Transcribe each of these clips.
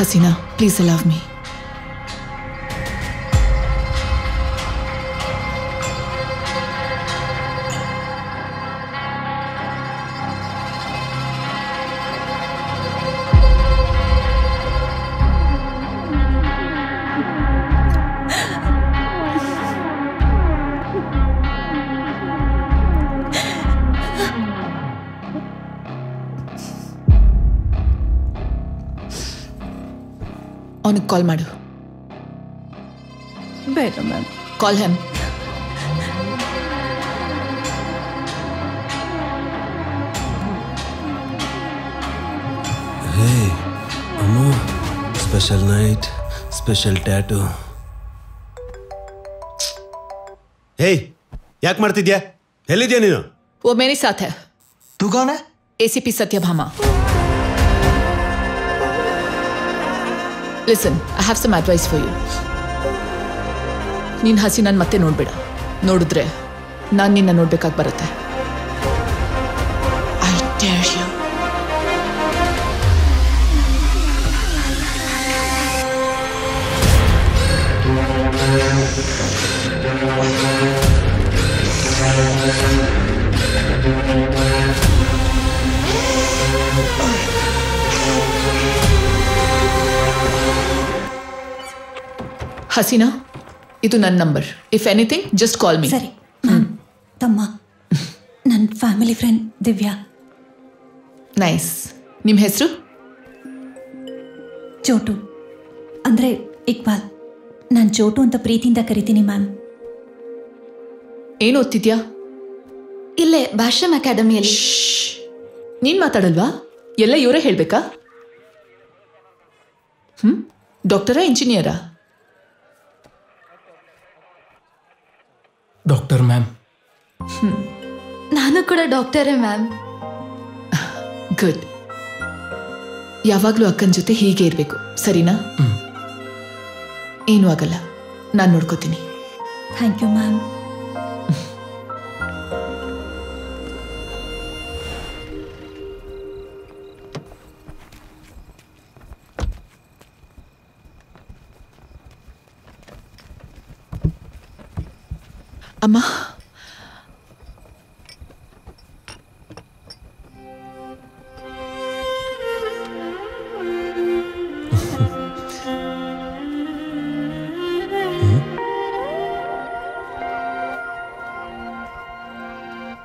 Hasina, please allow me. ಅವನಿಗೆ ಕಾಲ್ ಮಾಡು. ಬೇಡ ಮ್ಯಾಮ್. ಕಾಲ್ ಹೆಮ್. ಹೇ ಅಮ್ಮು, ಸ್ಪೆಷಲ್ ನೈಟ್, ಸ್ಪೆಷಲ್ ಟ್ಯಾಟೂ. ಹೇ ಯಾಕೆ ಮಾಡ್ತಿದ್ಯಾ? ಎಲ್ಲಿದ್ಯಾ ನೀನು? वो मेरे साथ है. तू कौन है? ACP Satyabhama. Listen, I have some advice for you. ನೀನು ಹಸಿನನ್ ಮತ್ತೆ ನೋಡ್ಬೇಡ. ನೋಡಿದ್ರೆ ನಾನು ನಿನ್ನ ನೋಡ್ಬೇಕಾಗಿ ಬರುತ್ತೆ. I dare you. ಹಸೀನಾ, ಇದು ನನ್ನ number. If anything just call me. ಸರಿ. ತಮ್ಮ, ನನ್ನ ಫ್ಯಾಮಿಲಿ ಫ್ರೆಂಡ್ ದಿವ್ಯಾ. ನೈಸ್. ನಿಮ್ಮ ಹೆಸರು? ಚೋಟು, ಅಂದರೆ ಇಕ್ಬಾಲ್. ನಾನು ಚೋಟು ಅಂತ ಪ್ರೀತಿಯಿಂದ ಕರಿತೀನಿ ಮ್ಯಾಮ್. ಏನು ಓದ್ತಿದ್ಯಾ? ಇಲ್ಲೇ ಭಾಷ್ಯಂ ಅಕಾಡೆಮಿಯಲ್ಲಿ. ನೀನು ಮಾತಾಡಲ್ವಾ? ಎಲ್ಲ ಇವರೇ ಹೇಳಬೇಕಾ? ಡಾಕ್ಟರಾ, ಇಂಜಿನಿಯರಾ? Doctor ma'am. ನಾನು ಕೂಡ ಡಾಕ್ಟರೇ ಮ್ಯಾಮ್. ಗುಡ್. ಯಾವಾಗಲೂ ಅಕ್ಕನ ಜೊತೆ ಹೀಗೆ ಇರಬೇಕು, ಸರಿನಾ? ಏನೂ ಆಗಲ್ಲ, ನಾನು ನೋಡ್ಕೋತೀನಿ. Thank you ma'am. ಅಮ್ಮ,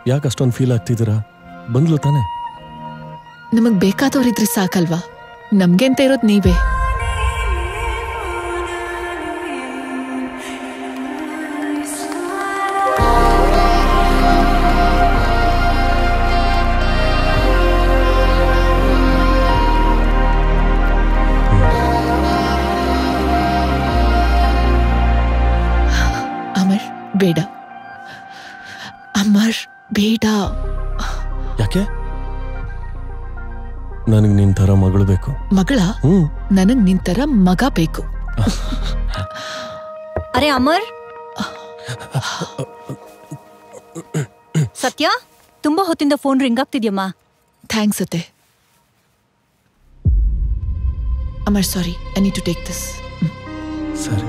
ಯಾಕೆ ಅಷ್ಟೊಂದು ಫೀಲ್ ಆಗ್ತಿದ್ದೀರಾ? ಬಂದ್ಲು ತಾನೆ? ನಮಗ್ ಬೇಕಾದವರಿದ್ರೆ ಸಾಕಲ್ವಾ? ನಮ್ಗೆ ಅಂತ ಇರೋದು ನೀವೇ. ಅಮರ್ ಬೇಡ, ಅಮರ್ ಬೇಡ. ಯಾಕೆ? ನನಗೆ ನಿನ್ ತರ ಮಗಳು ಬೇಕು. ಮಗಳ? ನನಗ್ ನಿನ್ ತರ ಮಗ ಬೇಕು. ಅರೆ ಅಮರ್, ಸತ್ಯ, ತುಂಬಾ ಹೊತ್ತಿಂದ ಫೋನ್ ರಿಂಗ್ ಆಗ್ತಿದ್ಯಮ್ಮ. ಥ್ಯಾಂಕ್ಸ್ ಅತ್ತೆ. Amar sorry, I need to take this. ಸರಿ.